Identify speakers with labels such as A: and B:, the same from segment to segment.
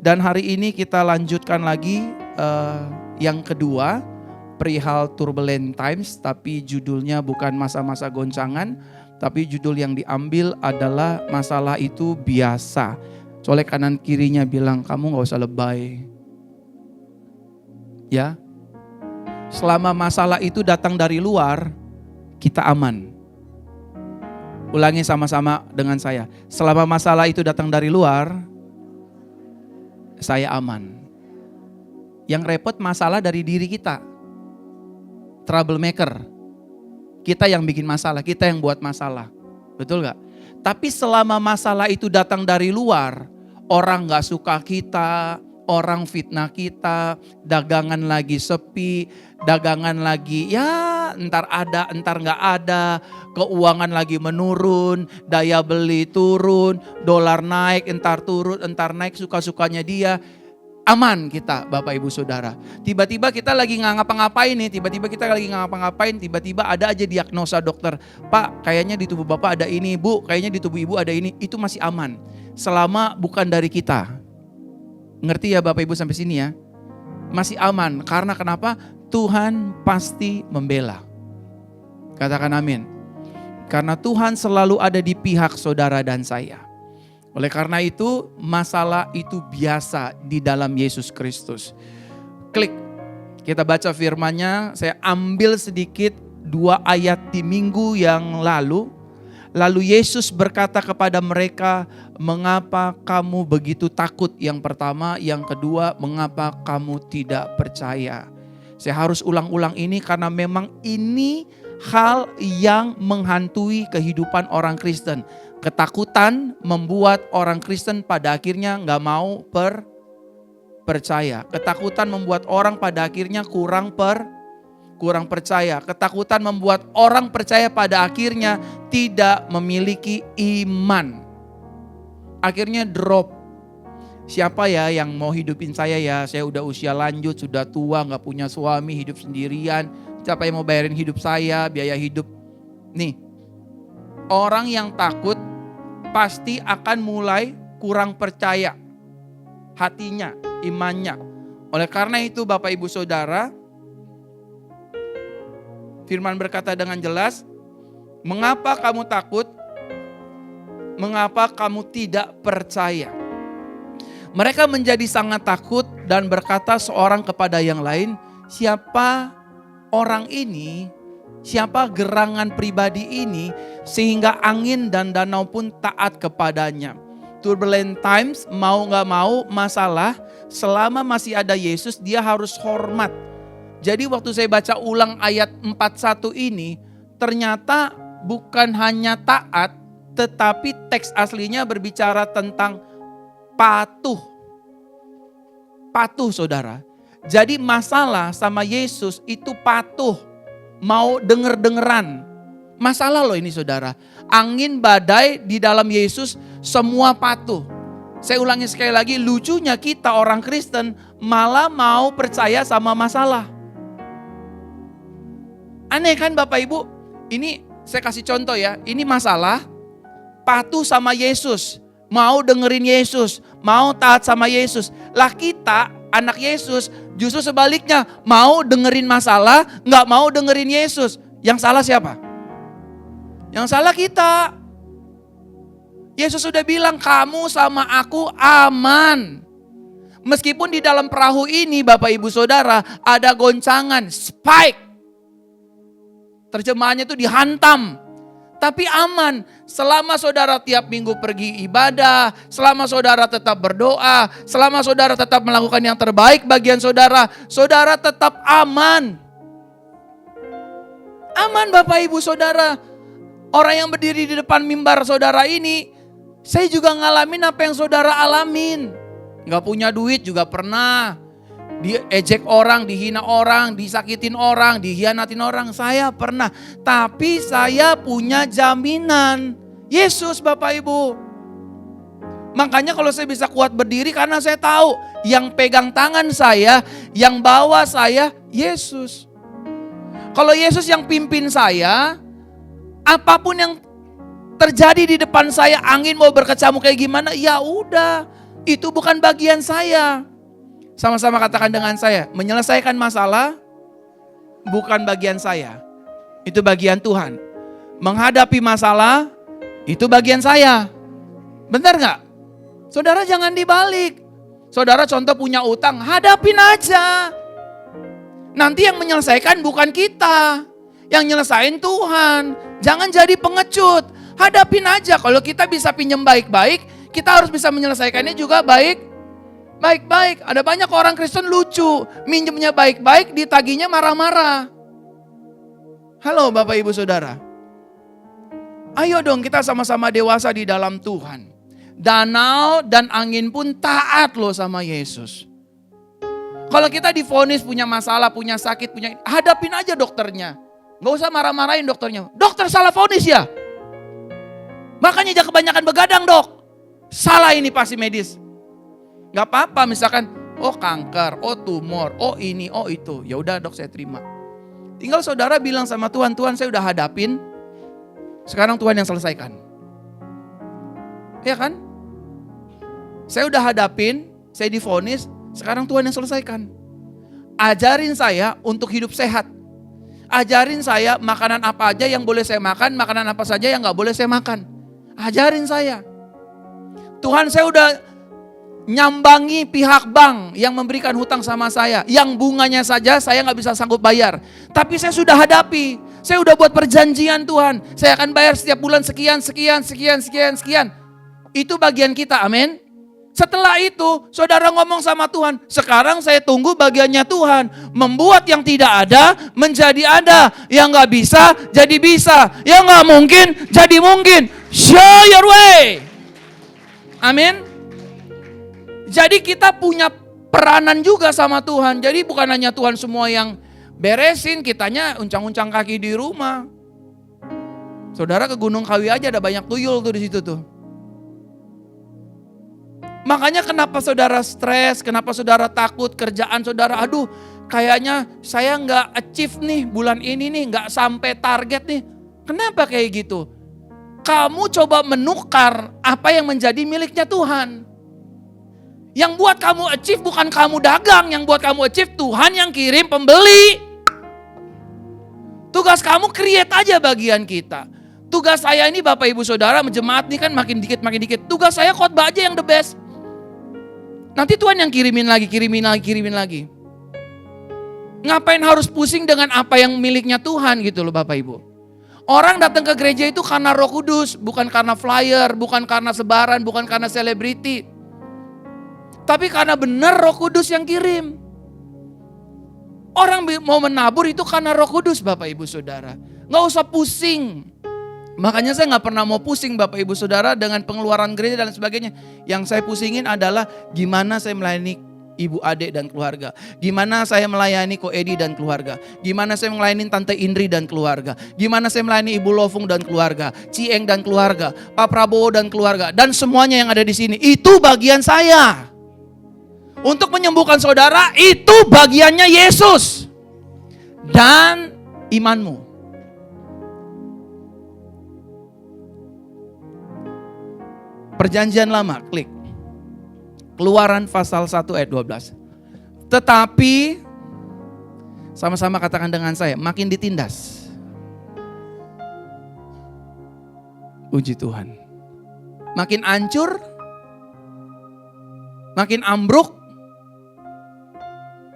A: Dan hari ini kita lanjutkan lagi yang kedua, perihal turbulent times, tapi judulnya bukan masa-masa goncangan, tapi judul yang diambil adalah masalah itu biasa. Soalnya kanan kirinya bilang, kamu gak usah lebay. Ya, selama masalah itu datang dari luar, kita aman. Ulangi sama-sama dengan saya. Selama masalah itu datang dari luar, saya aman. Yang repot masalah dari diri kita. Troublemaker. Kita yang bikin masalah, kita yang buat masalah. Betul gak? Tapi selama masalah itu datang dari luar, orang gak suka kita, orang fitnah kita, dagangan lagi sepi, dagangan lagi ya entar ada, entar gak ada, keuangan lagi menurun, daya beli turun, dolar naik, entar turun, entar naik, suka-sukanya dia. Aman kita Bapak Ibu Saudara. Tiba-tiba kita lagi nggak ngapa-ngapain nih, tiba-tiba ada aja diagnosa dokter. Pak, kayaknya di tubuh Bapak ada ini, Bu, kayaknya di tubuh Ibu ada ini. Itu masih aman. Selama bukan dari kita. Ngerti ya Bapak Ibu sampai sini ya? Masih aman. Karena kenapa? Tuhan pasti membela. Katakan amin. Karena Tuhan selalu ada di pihak saudara dan saya. Oleh karena itu, masalah itu biasa di dalam Yesus Kristus. Klik, kita baca firman-Nya, saya ambil sedikit 2 ayat di minggu yang lalu. Lalu Yesus berkata kepada mereka, mengapa kamu begitu takut? Yang pertama, yang kedua, mengapa kamu tidak percaya? Saya harus ulang-ulang ini karena memang ini hal yang menghantui kehidupan orang Kristen. Ketakutan membuat orang Kristen pada akhirnya gak mau percaya. Ketakutan membuat orang pada akhirnya kurang percaya. Ketakutan membuat orang percaya pada akhirnya tidak memiliki iman. Akhirnya drop. Siapa ya yang mau hidupin saya ya? Saya udah usia lanjut, sudah tua, gak punya suami, hidup sendirian. Siapa yang mau bayarin hidup saya, biaya hidup? Nih, orang yang takut pasti akan mulai kurang percaya hatinya, imannya. Oleh karena itu Bapak Ibu Saudara, firman berkata dengan jelas, mengapa kamu takut? Mengapa kamu tidak percaya? Mereka menjadi sangat takut dan berkata seorang kepada yang lain, siapa orang ini? Siapa gerangan pribadi ini sehingga angin dan danau pun taat kepadanya. Turbulent times, mau gak mau masalah, selama masih ada Yesus dia harus hormat. Jadi waktu saya baca ulang ayat 41 ini, ternyata bukan hanya taat, tetapi teks aslinya berbicara tentang patuh. Patuh saudara. Jadi masalah sama Yesus itu patuh. Mau denger-dengeran. Masalah loh ini saudara. Angin badai di dalam Yesus semua patuh. Saya ulangi sekali lagi, lucunya kita orang Kristen malah mau percaya sama masalah. Aneh kan Bapak Ibu? Ini saya kasih contoh ya. Ini masalah patuh sama Yesus. Mau dengerin Yesus. Mau taat sama Yesus. Lah kita anak Yesus justru sebaliknya, mau dengerin masalah, gak mau dengerin Yesus. Yang salah siapa? Yang salah kita. Yesus sudah bilang, kamu sama aku aman. Meskipun di dalam perahu ini Bapak Ibu Saudara ada goncangan, spike. Terjemahannya itu dihantam. Tapi aman, selama saudara tiap minggu pergi ibadah, selama saudara tetap berdoa, selama saudara tetap melakukan yang terbaik bagian saudara, saudara tetap aman. Aman Bapak Ibu Saudara. Orang yang berdiri di depan mimbar saudara ini, saya juga ngalamin apa yang saudara alamin. Gak punya duit juga pernah. Diejek orang, dihina orang, disakitin orang, dihianatin orang. Saya pernah. Tapi saya punya jaminan. Yesus Bapak Ibu. Makanya kalau saya bisa kuat berdiri karena saya tahu yang pegang tangan saya, yang bawa saya, Yesus. Kalau Yesus yang pimpin saya, apapun yang terjadi di depan saya, angin mau berkecamuk kayak gimana, ya udah. Itu bukan bagian saya. Sama-sama katakan dengan saya, menyelesaikan masalah bukan bagian saya. Itu bagian Tuhan. Menghadapi masalah, itu bagian saya. Benar gak? Saudara jangan dibalik. Saudara contoh punya utang, hadapin aja. Nanti yang menyelesaikan bukan kita. Yang nyelesain Tuhan. Jangan jadi pengecut. Hadapin aja. Kalau kita bisa pinjam baik-baik, kita harus bisa menyelesaikannya juga baik-baik. Ada banyak orang Kristen lucu. Minjemnya baik-baik, ditagihnya marah-marah. Halo Bapak Ibu Saudara. Ayo dong kita sama-sama dewasa di dalam Tuhan. Danau dan angin pun taat loh sama Yesus. Kalau kita divonis punya masalah, punya sakit, hadapin aja dokternya. Gak usah marah-marahin dokternya. Dokter salah vonis ya? Makanya jangan kebanyakan begadang dok. Salah ini pasti medis. Gak apa-apa misalkan, oh kanker, oh tumor, oh ini, oh itu. Ya udah dok saya terima. Tinggal saudara bilang sama Tuhan, Tuhan saya udah hadapin. Sekarang Tuhan yang selesaikan. Ya kan? Saya udah hadapin, saya divonis, sekarang Tuhan yang selesaikan. Ajarin saya untuk hidup sehat. Ajarin saya makanan apa aja yang boleh saya makan, makanan apa saja yang gak boleh saya makan. Ajarin saya. Tuhan saya udah nyambangi pihak bank yang memberikan hutang sama saya. Yang bunganya saja saya gak bisa sanggup bayar. Tapi saya sudah hadapi. Saya udah buat perjanjian Tuhan. Saya akan bayar setiap bulan sekian. Itu bagian kita, amin. Setelah itu, saudara ngomong sama Tuhan, sekarang saya tunggu bagiannya Tuhan. Membuat yang tidak ada, menjadi ada. Yang gak bisa, jadi bisa. Yang gak mungkin, jadi mungkin. Show your way. Amin. Jadi kita punya peranan juga sama Tuhan. Jadi bukan hanya Tuhan semua yang beresin, kitanya uncang-uncang kaki di rumah. Saudara ke Gunung Kawi aja ada banyak tuyul tuh di situ tuh. Makanya kenapa saudara stres, kenapa saudara takut kerjaan saudara, aduh kayaknya saya nggak achieve nih bulan ini nih, nggak sampai target nih. Kenapa kayak gitu? Kamu coba menukar apa yang menjadi miliknya Tuhan. Yang buat kamu achieve bukan kamu dagang, yang buat kamu achieve Tuhan yang kirim pembeli. Tugas kamu create aja bagian kita. Tugas saya ini Bapak Ibu Saudara, jemaat ini kan makin dikit. Tugas saya khotbah aja yang the best. Nanti Tuhan yang kirimin lagi. Ngapain harus pusing dengan apa yang miliknya Tuhan gitu loh Bapak Ibu. Orang datang ke gereja itu karena Roh Kudus, bukan karena flyer, bukan karena sebaran, bukan karena selebriti. Tapi karena benar Roh Kudus yang kirim. Orang mau menabur itu karena Roh Kudus Bapak Ibu Saudara. Gak usah pusing. Makanya saya gak pernah mau pusing Bapak Ibu Saudara dengan pengeluaran gereja dan sebagainya. Yang saya pusingin adalah gimana saya melayani Ibu Ade dan keluarga. Gimana saya melayani Ko Edi dan keluarga. Gimana saya melayani Tante Indri dan keluarga. Gimana saya melayani Ibu Lovung dan keluarga. Cieng dan keluarga. Pak Prabowo dan keluarga. Dan semuanya yang ada di sini. Itu bagian saya. Untuk menyembuhkan saudara itu bagiannya Yesus. Dan imanmu. Perjanjian lama, klik. Keluaran pasal 1 ayat 12. Tetapi, sama-sama katakan dengan saya, makin ditindas. Puji Tuhan. Makin hancur, makin ambruk,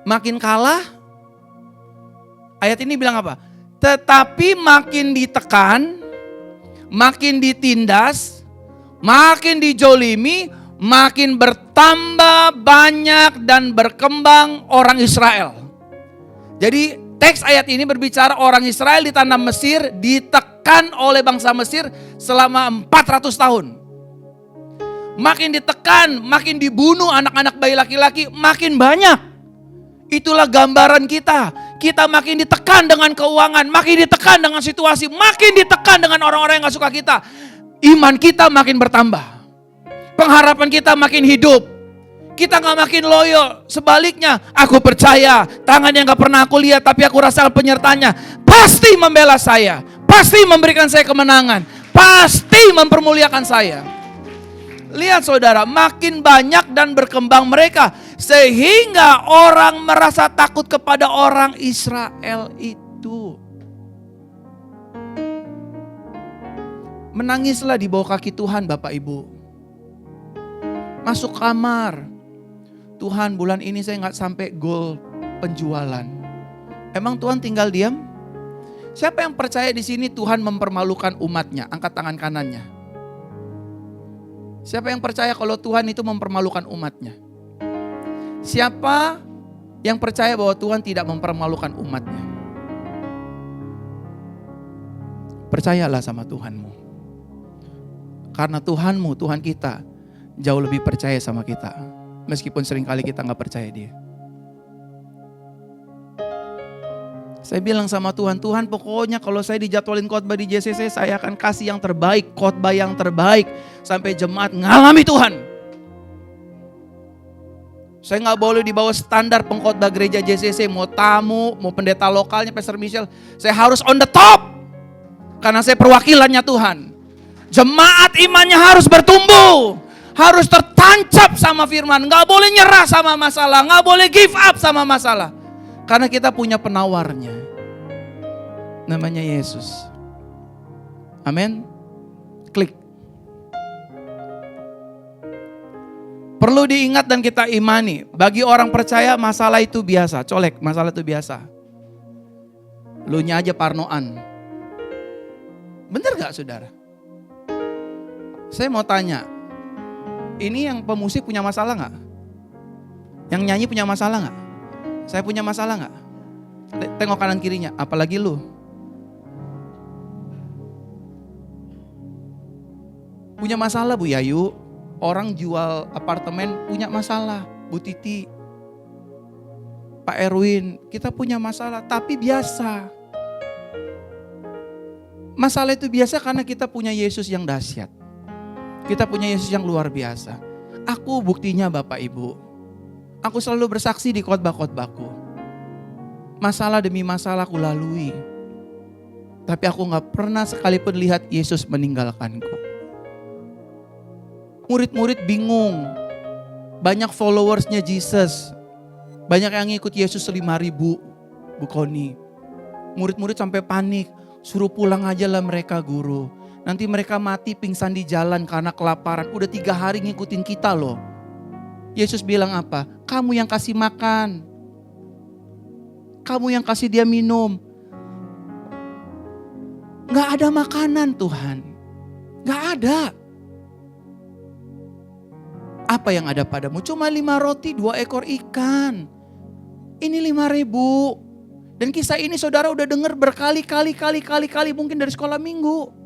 A: makin kalah. Ayat ini bilang apa? Tetapi makin ditekan, makin ditindas, makin dijolimi, makin bertambah banyak dan berkembang orang Israel. Jadi teks ayat ini berbicara orang Israel di tanah Mesir ditekan oleh bangsa Mesir selama 400 tahun. Makin ditekan, makin dibunuh anak-anak bayi laki-laki, makin banyak. Itulah gambaran kita. Kita makin ditekan dengan keuangan, makin ditekan dengan situasi, makin ditekan dengan orang-orang yang gak suka kita. Iman kita makin bertambah. Pengharapan kita makin hidup. Kita gak makin loyo. Sebaliknya, aku percaya tangan yang gak pernah aku lihat tapi aku rasakan penyertanya. Pasti membela saya. Pasti memberikan saya kemenangan. Pasti mempermuliakan saya. Lihat saudara, makin banyak dan berkembang mereka. Sehingga orang merasa takut kepada orang Israel itu. Menangislah di bawah kaki Tuhan Bapak Ibu. Masuk kamar. Tuhan, bulan ini saya nggak sampai goal penjualan. Emang Tuhan tinggal diam? Siapa yang percaya di sini Tuhan mempermalukan umatnya? Angkat tangan kanannya. Siapa yang percaya kalau Tuhan itu mempermalukan umatnya? Siapa yang percaya bahwa Tuhan tidak mempermalukan umatnya? Percayalah sama Tuhanmu. Karena Tuhanmu, Tuhan kita, jauh lebih percaya sama kita. Meskipun seringkali kita gak percaya dia. Saya bilang sama Tuhan, Tuhan pokoknya kalau saya dijadwalin khotbah di JCC, saya akan kasih yang terbaik, khotbah yang terbaik. Sampai jemaat ngalami Tuhan. Saya gak boleh di bawah standar pengkhotbah gereja JCC. Mau tamu, mau pendeta lokalnya, Pastor Michelle. Saya harus on the top. Karena saya perwakilannya Tuhan. Jemaat imannya harus bertumbuh. Harus tertancap sama firman. Gak boleh nyerah sama masalah. Gak boleh give up sama masalah. Karena kita punya penawarnya. Namanya Yesus. Amin. Klik. Perlu diingat dan kita imani. Bagi orang percaya masalah itu biasa. Colek, masalah itu biasa. Lu nya aja parnoan. Bener gak saudara? Saya mau tanya. Ini yang pemusik punya masalah gak? Yang nyanyi punya masalah gak? Saya punya masalah gak? Tengok kanan kirinya, apalagi lu. Punya masalah Bu Yayu. Orang jual apartemen punya masalah. Bu Titi, Pak Erwin, kita punya masalah. Tapi biasa. Masalah itu biasa karena kita punya Yesus yang dahsyat. Kita punya Yesus yang luar biasa. Aku buktinya Bapak Ibu. Aku selalu bersaksi di khotbah-khotbahku. Masalah demi masalah aku lalui. Tapi aku gak pernah sekalipun lihat Yesus meninggalkanku. Murid-murid bingung. Banyak followersnya Jesus. Banyak yang ngikut Yesus 5.000, Bu Koni. Murid-murid sampai panik. Suruh pulang aja lah mereka guru. Nanti mereka mati pingsan di jalan karena kelaparan. Udah 3 hari ngikutin kita loh. Yesus bilang apa? Kamu yang kasih makan. Kamu yang kasih dia minum. Gak ada makanan Tuhan. Gak ada. Apa yang ada padamu? Cuma 5 roti, 2 ekor ikan. Ini 5.000. Dan kisah ini saudara udah dengar berkali-kali mungkin dari sekolah minggu.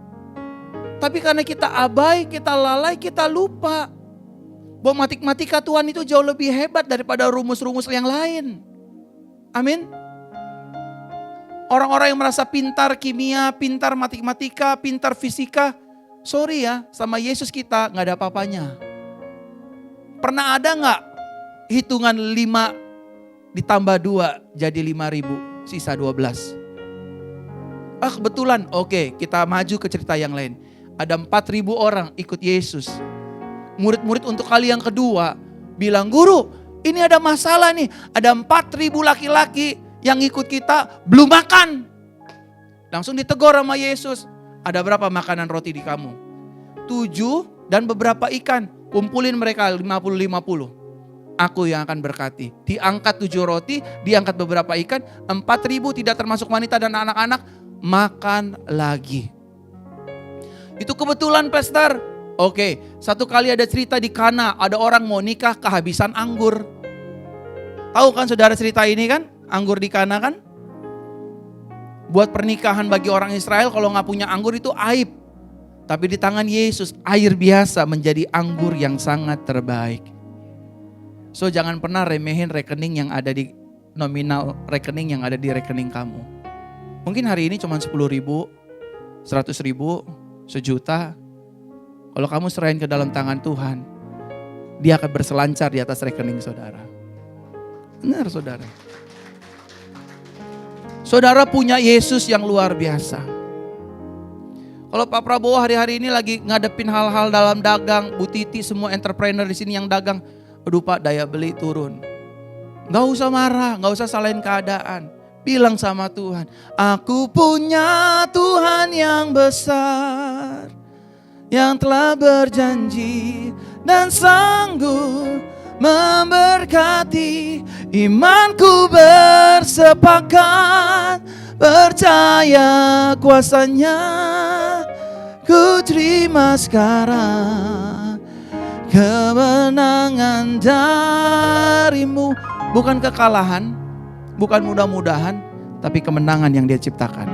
A: Tapi karena kita abai, kita lalai, kita lupa. Bahwa matematika Tuhan itu jauh lebih hebat daripada rumus-rumus yang lain. Amin. Orang-orang yang merasa pintar kimia, pintar matematika, pintar fisika. Sorry ya, sama Yesus kita gak ada apa-apanya. Pernah ada gak hitungan 5 ditambah 2 jadi 5.000, sisa 12. Kebetulan, oke, kita maju ke cerita yang lain. Ada 4.000 orang ikut Yesus. Murid-murid untuk kali yang kedua bilang, guru ini ada masalah nih. Ada 4.000 laki-laki yang ikut kita belum makan. Langsung ditegur sama Yesus. Ada berapa makanan roti di kamu? 7 dan beberapa ikan. Kumpulin mereka 50-50. Aku yang akan berkati. Diangkat 7 roti, diangkat beberapa ikan. 4.000 tidak termasuk wanita dan anak-anak. Makan lagi. Itu kebetulan pastor. Oke, satu kali ada cerita di Kana. Ada orang mau nikah kehabisan anggur. Tahu kan saudara cerita ini kan? Anggur di Kana kan? Buat pernikahan bagi orang Israel kalau gak punya anggur itu aib. Tapi di tangan Yesus air biasa menjadi anggur yang sangat terbaik. So jangan pernah remehin rekening yang ada di nominal rekening yang ada di rekening kamu. Mungkin hari ini cuma 10.000, 100.000, 1 juta. Kalau kamu serahin ke dalam tangan Tuhan, dia akan berselancar di atas rekening saudara. Benar saudara. Saudara punya Yesus yang luar biasa. Kalau Pak Prabowo hari-hari ini lagi ngadepin hal-hal dalam dagang, Bu Titi semua entrepreneur di sini yang dagang, Aduh Pak, daya beli turun. Gak usah marah, gak usah salahin keadaan. Bilang sama Tuhan, aku punya Tuhan yang besar, yang telah berjanji dan sanggup memberkati. Imanku bersepakat, percaya kuasanya. Ku terima sekarang kemenangan darimu. Bukan kekalahan, bukan mudah-mudahan, tapi kemenangan yang Dia ciptakan.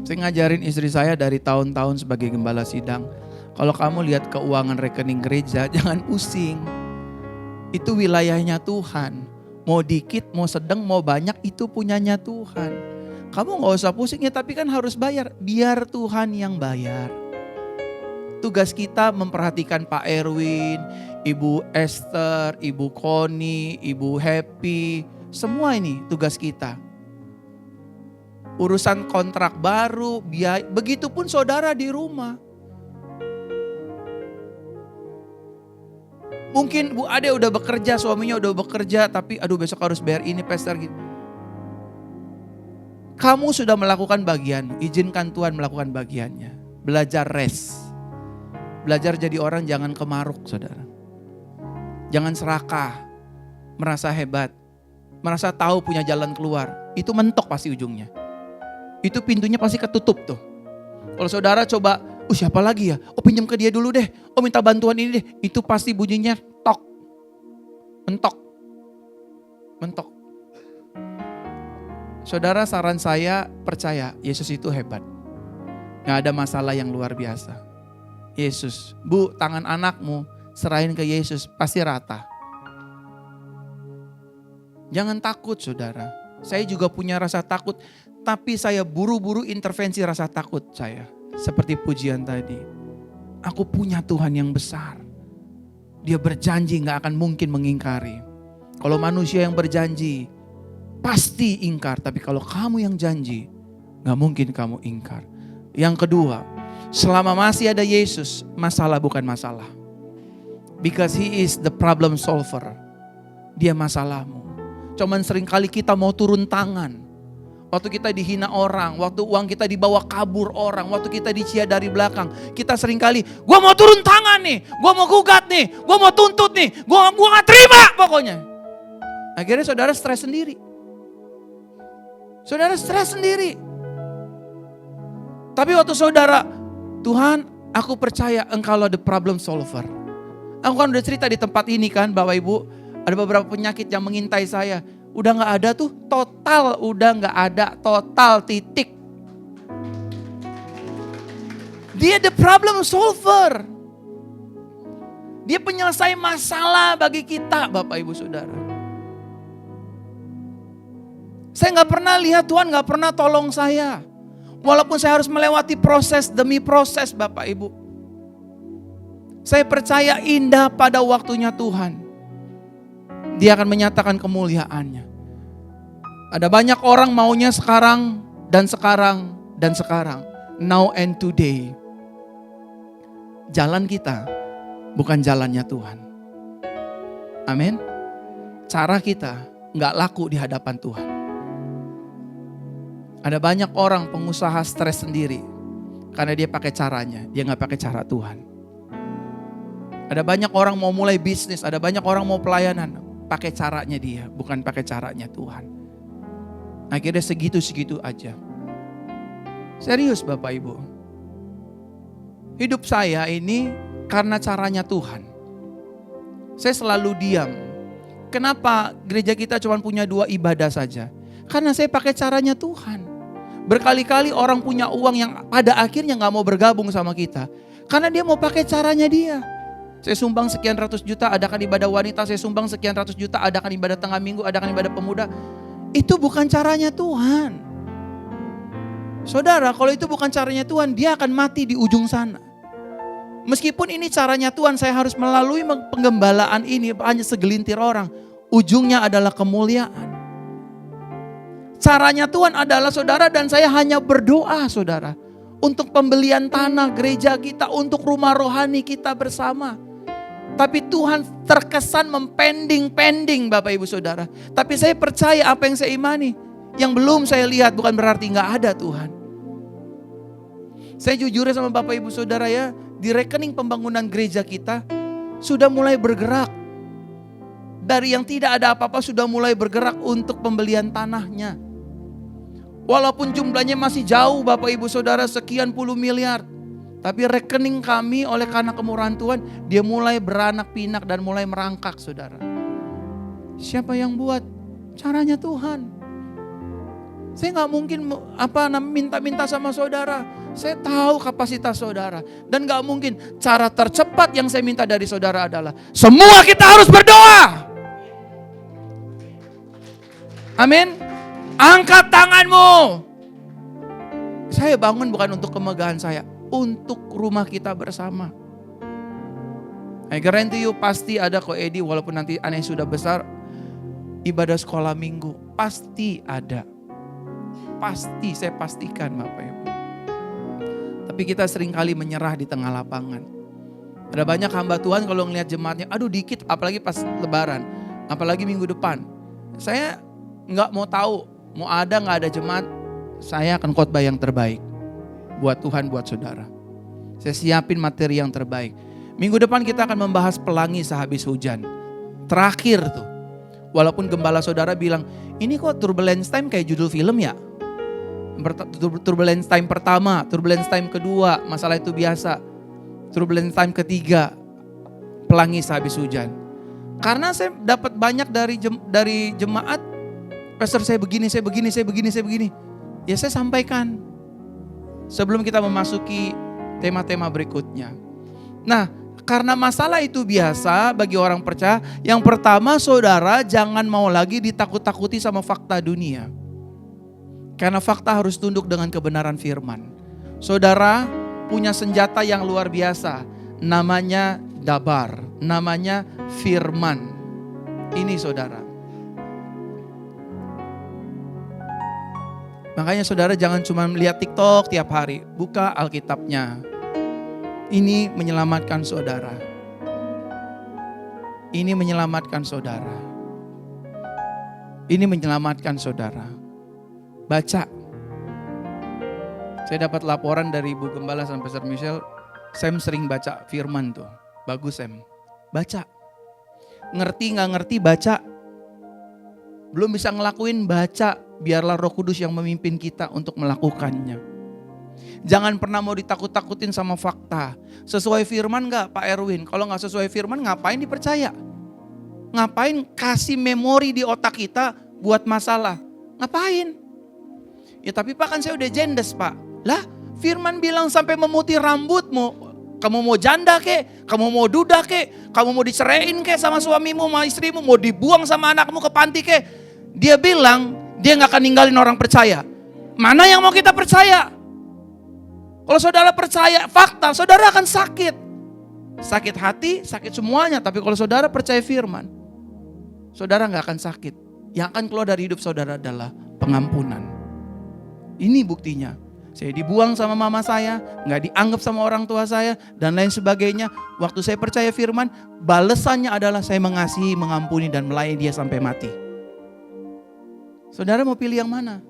A: Saya ngajarin istri saya dari tahun-tahun sebagai gembala sidang. Kalau kamu lihat keuangan rekening gereja, jangan pusing. Itu wilayahnya Tuhan. Mau dikit, mau sedang, mau banyak, itu punyanya Tuhan. Kamu gak usah pusing ya, tapi kan harus bayar. Biar Tuhan yang bayar. Tugas kita memperhatikan Pak Erwin, Ibu Esther, Ibu Koni, Ibu Happy. Semua ini tugas kita. Urusan kontrak baru, biaya, begitupun saudara di rumah. Mungkin Bu Ade udah bekerja, suaminya udah bekerja, tapi aduh besok harus bayar ini, pastor gitu. Kamu sudah melakukan bagian, izinkan Tuhan melakukan bagiannya. Belajar rest. Belajar jadi orang jangan kemaruk, saudara. Jangan serakah, merasa hebat, merasa tahu punya jalan keluar. Itu mentok pasti ujungnya. Itu pintunya pasti ketutup tuh. Kalau saudara coba, siapa lagi ya? Pinjam ke dia dulu deh. Minta bantuan ini deh. Itu pasti bunyinya tok. Mentok. Mentok. Saudara, saran saya percaya Yesus itu hebat. Gak ada masalah yang luar biasa. Yesus, Bu, tangan anakmu serahin ke Yesus, pasti rata. Jangan takut saudara. Saya juga punya rasa takut, tapi saya buru-buru intervensi rasa takut saya. Seperti pujian tadi. Aku punya Tuhan yang besar. Dia berjanji gak akan mungkin mengingkari. Kalau manusia yang berjanji, pasti ingkar. Tapi kalau kamu yang janji, gak mungkin kamu ingkar. Yang kedua, selama masih ada Yesus, masalah bukan masalah. Because He is the problem solver. Dia masalahmu. Cuman seringkali kita mau turun tangan. Waktu kita dihina orang, waktu uang kita dibawa kabur orang, waktu kita dicia dari belakang. Kita seringkali, gua mau turun tangan nih, gua mau gugat nih, gua mau tuntut nih, gua gak terima pokoknya. Akhirnya saudara stres sendiri. Saudara stres sendiri. Tapi waktu saudara, Tuhan, aku percaya Engkaulah the problem solver. Aku kan udah cerita di tempat ini kan, Bapak Ibu, ada beberapa penyakit yang mengintai saya. Udah gak ada tuh, total udah gak ada, total titik. Dia the problem solver. Dia penyelesai masalah bagi kita, Bapak Ibu Saudara. Saya gak pernah lihat Tuhan gak pernah tolong saya. Walaupun saya harus melewati proses demi proses, Bapak Ibu. Saya percaya indah pada waktunya Tuhan. Dia akan menyatakan kemuliaannya. Ada banyak orang maunya sekarang dan sekarang dan sekarang. Now and today. Jalan kita bukan jalannya Tuhan. Amin. Cara kita gak laku di hadapan Tuhan. Ada banyak orang pengusaha stres sendiri karena dia pakai caranya, dia gak pakai cara Tuhan. Ada banyak orang mau mulai bisnis, ada banyak orang mau pelayanan, pakai caranya dia, bukan pakai caranya Tuhan. Akhirnya segitu-segitu aja. Serius Bapak Ibu. Hidup saya ini karena caranya Tuhan. Saya selalu diam. Kenapa gereja kita cuma punya 2 ibadah saja? Karena saya pakai caranya Tuhan. Berkali-kali orang punya uang yang pada akhirnya gak mau bergabung sama kita. Karena dia mau pakai caranya dia. Saya sumbang sekian ratus juta, adakan ibadah wanita. Saya sumbang sekian ratus juta, adakan ibadah tengah minggu, adakan ibadah pemuda. Itu bukan caranya Tuhan. Saudara, kalau itu bukan caranya Tuhan, dia akan mati di ujung sana. Meskipun ini caranya Tuhan, saya harus melalui penggembalaan ini hanya segelintir orang. Ujungnya adalah kemuliaan. Caranya Tuhan adalah saudara dan saya hanya berdoa saudara. untuk pembelian tanah gereja kita, untuk rumah rohani kita bersama. Tapi Tuhan terkesan mempending-pending Bapak Ibu Saudara. Tapi saya percaya apa yang saya imani. Yang belum saya lihat bukan berarti gak ada Tuhan. Saya jujur sama Bapak Ibu Saudara ya, di rekening pembangunan gereja kita sudah mulai bergerak. Dari yang tidak ada apa-apa sudah mulai bergerak untuk pembelian tanahnya. Walaupun jumlahnya masih jauh Bapak Ibu Saudara, sekian puluh miliar. Tapi rekening kami oleh karena kemurahan Tuhan, dia mulai beranak pinak dan mulai merangkak Saudara. Siapa yang buat? Caranya Tuhan. Saya gak mungkin minta-minta sama saudara. Saya tahu kapasitas saudara. Dan gak mungkin cara tercepat yang saya minta dari saudara adalah semua kita harus berdoa. Amin. Angkat tanganmu. Saya bangun bukan untuk kemegahan saya, untuk rumah kita bersama. I guarantee you pasti ada kok Edi, walaupun nanti aneh sudah besar, ibadah sekolah minggu pasti ada. Pasti, saya pastikan Bapak Ibu. Tapi kita seringkali menyerah di tengah lapangan. Ada banyak hamba Tuhan kalau ngelihat jemaatnya, aduh dikit, apalagi pas lebaran, apalagi minggu depan. Saya nggak mau tahu, mau ada nggak ada jemaat, saya akan khotbah yang terbaik. Buat Tuhan, buat saudara. Saya siapin materi yang terbaik. Minggu depan kita akan membahas pelangi sehabis hujan. Terakhir tuh. Walaupun gembala saudara bilang, ini kok turbulence time kayak judul film ya? Turbulence time pertama, turbulence time kedua, masalah itu biasa. Turbulence time ketiga, pelangi sehabis hujan. Karena saya dapat banyak dari jemaat, pastor saya begini. Ya saya sampaikan. Sebelum kita memasuki tema-tema berikutnya. Nah, karena masalah itu biasa bagi orang percaya, yang pertama saudara jangan mau lagi ditakut-takuti sama fakta dunia. Karena fakta harus tunduk dengan kebenaran firman. Saudara punya senjata yang luar biasa. Namanya dabar. Namanya firman. Ini saudara. Makanya saudara jangan cuma melihat TikTok tiap hari. Buka Alkitabnya. Ini menyelamatkan saudara. Ini menyelamatkan saudara. Ini menyelamatkan saudara. Baca. Saya dapat laporan dari Ibu Gembala sama Pastor Michelle, Sam sering baca firman tuh. Bagus Sam. Baca. Ngerti gak ngerti baca. Belum bisa ngelakuin baca. Biarlah Roh Kudus yang memimpin kita untuk melakukannya. Jangan pernah mau ditakut-takutin sama fakta. Sesuai firman gak Pak Erwin? Kalau gak sesuai firman ngapain dipercaya? Ngapain kasih memori di otak kita buat masalah? Ngapain? Ya tapi Pak kan saya udah jendes Pak. Lah firman bilang sampai memutih rambutmu. Kamu mau janda kek? Kamu mau duda kek? Kamu mau diceraiin kek sama suamimu, sama istrimu? Mau dibuang sama anakmu ke panti kek? Dia bilang dia gak akan ninggalin orang percaya. Mana yang mau kita percaya? Kalau saudara percaya fakta, saudara akan sakit. Sakit hati, sakit semuanya. Tapi kalau saudara percaya firman, saudara gak akan sakit. Yang akan keluar dari hidup saudara adalah pengampunan. Ini buktinya. Saya dibuang sama mama saya, gak dianggap sama orang tua saya, dan lain sebagainya. Waktu saya percaya firman, balesannya adalah saya mengasihi, mengampuni, dan melayani dia sampai mati. Saudara mau pilih yang mana?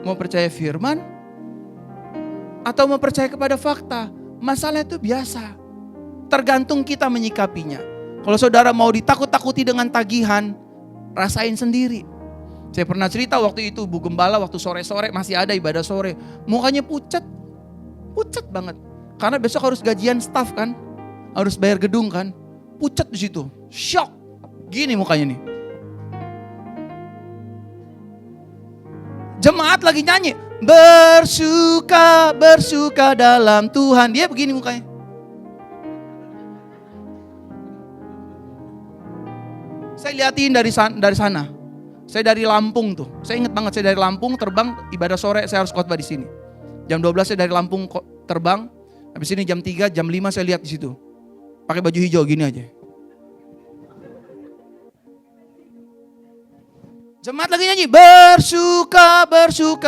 A: Mau percaya firman? Atau mau percaya kepada fakta? Masalah itu biasa. Tergantung kita menyikapinya. Kalau saudara mau ditakut-takuti dengan tagihan, rasain sendiri. Saya pernah cerita waktu itu Bu Gembala waktu sore-sore masih ada ibadah sore. Mukanya pucat banget. Karena besok harus gajian staff kan. Harus bayar gedung kan. Pucat di situ. Shock. Gini mukanya nih. Jemaat lagi nyanyi. Bersuka dalam Tuhan. Dia begini mukanya. Saya liatin dari sana. Saya dari Lampung tuh. Saya ingat banget saya dari Lampung terbang ibadah sore saya harus khotbah di sini. Jam 12 saya dari Lampung terbang. Habis ini jam 3, jam 5 saya lihat di situ. Pakai baju hijau gini aja. Jemaat lagi nyanyi bersuka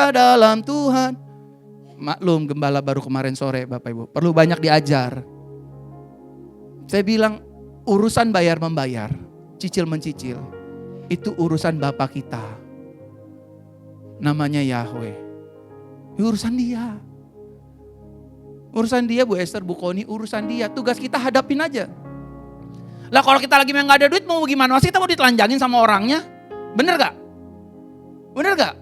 A: dalam Tuhan. Maklum gembala baru kemarin sore Bapak Ibu. Perlu banyak diajar. Saya bilang urusan bayar membayar, cicil mencicil, itu urusan Bapa kita. Namanya Yahweh. Urusan dia. Urusan dia Bu Esther, Bu Koni, urusan dia. Tugas kita hadapin aja. Lah kalau kita lagi nggak ada duit mau gimana? Masih kita mau ditelanjangin sama orangnya? Bener gak? Bener gak?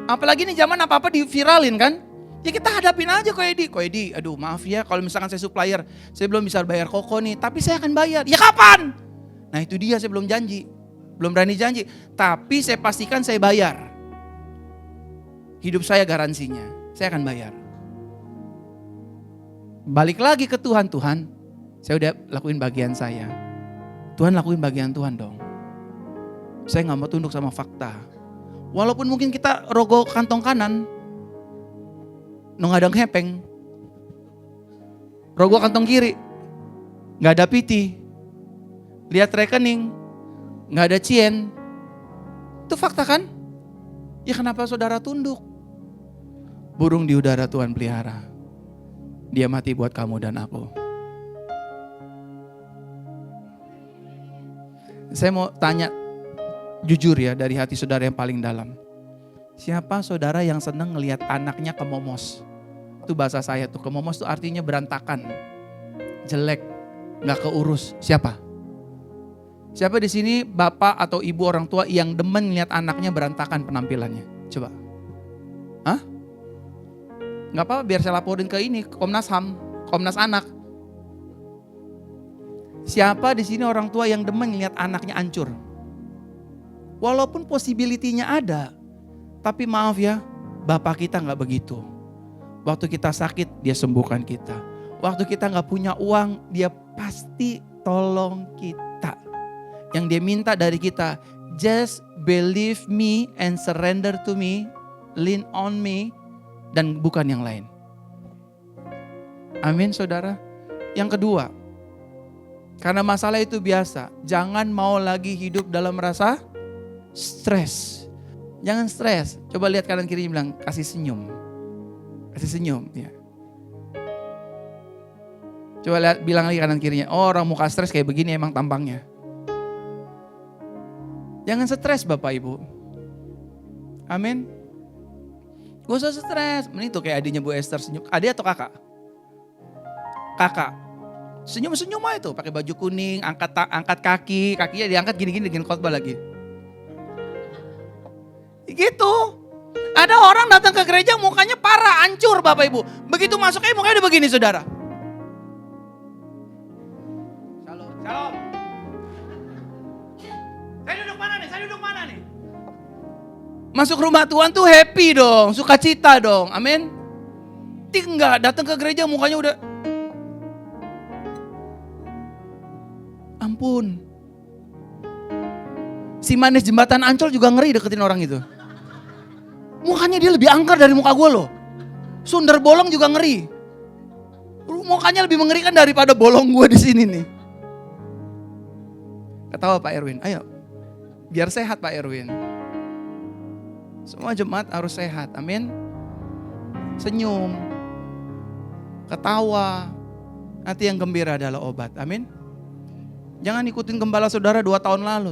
A: Apalagi nih zaman apa-apa diviralin kan? Ya kita hadapin aja Ko Edi, aduh maaf ya kalau misalkan saya supplier, saya belum bisa bayar Koko nih, tapi saya akan bayar. Ya kapan? Nah itu dia, saya belum janji. Belum berani janji, tapi saya pastikan saya bayar. Hidup saya garansinya, saya akan bayar. Balik lagi ke Tuhan, Tuhan, saya udah lakuin bagian saya. Tuhan lakuin bagian Tuhan dong. Saya gak mau tunduk sama fakta. Walaupun mungkin kita rogoh kantong kanan, ngadang hepeng, rogoh kantong kiri, gak ada piti, lihat rekening, gak ada cien, itu fakta kan? Ya kenapa saudara tunduk? Burung di udara Tuhan pelihara, dia mati buat kamu dan aku. Saya mau tanya jujur ya dari hati saudara yang paling dalam. Siapa saudara yang senang ngelihat anaknya kemomos? Itu bahasa saya tuh, kemomos tuh artinya berantakan, jelek, gak keurus. Siapa? Siapa di sini bapak atau ibu orang tua yang demen ngelihat anaknya berantakan penampilannya? Coba. Hah? Gak apa-apa biar saya laporin ke ini, Komnas HAM, Komnas Anak. Siapa di sini orang tua yang demen ngelihat anaknya hancur? Walaupun possibility-nya ada, tapi maaf ya, Bapak kita gak begitu. Waktu kita sakit, dia sembuhkan kita. Waktu kita gak punya uang, dia pasti tolong kita. Yang dia minta dari kita, just believe me and surrender to me, lean on me, dan bukan yang lain. Amin saudara. Yang kedua, karena masalah itu biasa, jangan mau lagi hidup dalam rasa stres. Jangan stres. Coba lihat kanan kiri bilang kasih senyum. Kasih senyum ya. Coba lihat bilang lagi kanan kirinya, oh orang muka stres kayak begini emang tampangnya. Jangan stres Bapak Ibu. Amin. Gak usah stres. Ini tuh kayak adiknya Bu Esther senyum. Adik atau kakak? Kakak. Senyum-senyum aja tuh, pakai baju kuning, angkat kaki, kakinya diangkat gini-gini dengan khotbah lagi. Gitu. Ada orang datang ke gereja mukanya parah, hancur Bapak Ibu. Begitu masuknya mukanya udah begini saudara. Shalom, shalom. Saya duduk mana nih? Masuk rumah Tuhan tuh happy dong, sukacita dong, amin. Enggak, datang ke gereja mukanya udah. Ampun. Si manis jembatan Ancol juga ngeri deketin orang itu. Mukanya dia lebih angker dari muka gue loh. Sundar bolong juga ngeri. Mukanya lebih mengerikan daripada bolong gue di sini nih. Ketawa Pak Erwin, ayo. Biar sehat Pak Erwin. Semua jemaat harus sehat, amin. Senyum. Ketawa. Nanti yang gembira adalah obat, amin. Jangan ikutin gembala saudara 2 tahun lalu.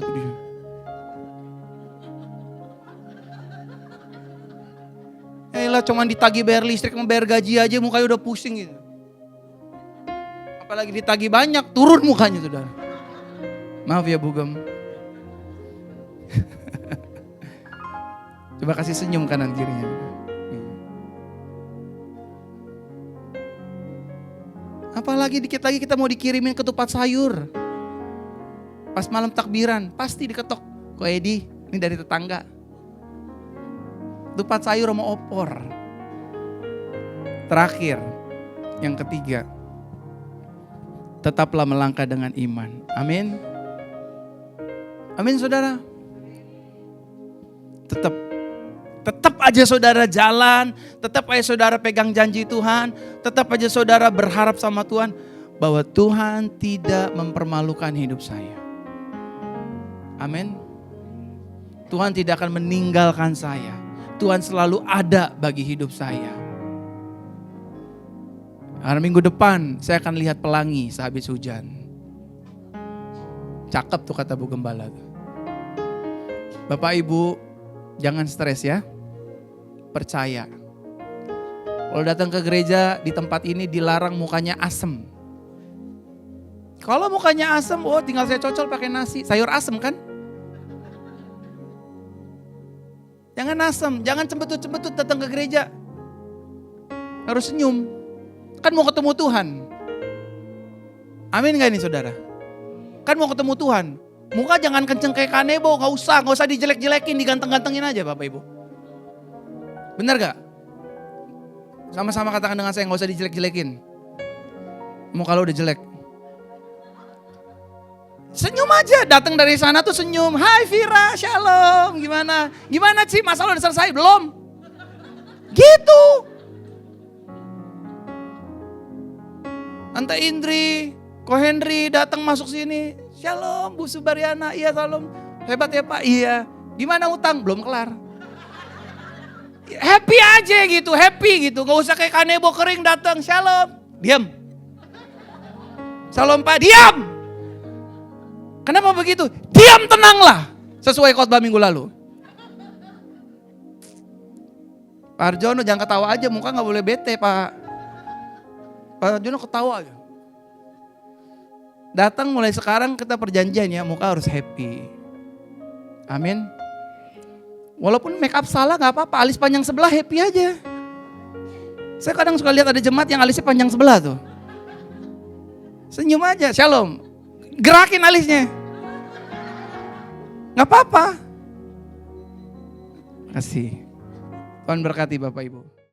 A: Yaelah cuman ditagih bayar listrik, bayar gaji aja mukanya udah pusing gitu. Apalagi ditagih banyak, turun mukanya saudara. Maaf ya Bugem. Coba kasih senyum kanan kirinya. Apalagi dikit lagi kita mau dikirimin ketupat sayur. Pas malam takbiran, pasti diketok. Ko Edi, ini dari tetangga. Ketupat sayur sama opor. Terakhir, yang ketiga. Tetaplah melangkah dengan iman. Amin. Amin saudara. Tetap aja saudara jalan, tetap aja saudara pegang janji Tuhan, tetap aja saudara berharap sama Tuhan bahwa Tuhan tidak mempermalukan hidup saya. Amin. Tuhan tidak akan meninggalkan saya. Tuhan selalu ada bagi hidup saya. Karena minggu depan saya akan lihat pelangi sehabis hujan. Cakep tuh kata Bu Gembala. Bapak Ibu, jangan stres ya. Percaya. Kalau datang ke gereja di tempat ini dilarang mukanya asem. Kalau mukanya asem, oh tinggal saya cocol pakai nasi. Sayur asem kan? Jangan asem, jangan cembetut-cembetut datang ke gereja. Harus senyum. Kan mau ketemu Tuhan. Amin gak ini saudara? Kan mau ketemu Tuhan. Muka jangan kenceng kayak kanebo, gak usah dijelek-jelekin, diganteng-gantengin aja Bapak Ibu. Benar gak? Sama-sama katakan dengan saya, gak usah dijelek-jelekin. Muka lo udah jelek. Senyum aja, datang dari sana tuh senyum. Hai Vira, shalom, gimana? Gimana sih, masalah udah selesai belum? Gitu. Anta Indri, Ko Henry datang masuk sini. Shalom Bu Subariana, iya shalom. Hebat ya Pak, iya. Gimana utang? Belum kelar. Happy aja gitu, happy gitu. Gak usah kayak kanebo kering datang, shalom. Diam. Shalom Pak, diam. Kenapa begitu? Diam, tenanglah. Sesuai khotbah minggu lalu. Pak Arjono jangan ketawa aja, muka gak boleh bete Pak. Pak Arjono ketawa aja. Datang mulai sekarang kita perjanjian ya, muka harus happy. Amin. Walaupun make up salah gak apa-apa, alis panjang sebelah happy aja. Saya kadang suka lihat ada jemaat yang alisnya panjang sebelah tuh. Senyum aja, shalom. Gerakin alisnya. Gak apa-apa. Kasih. Tuhan berkati Bapak Ibu.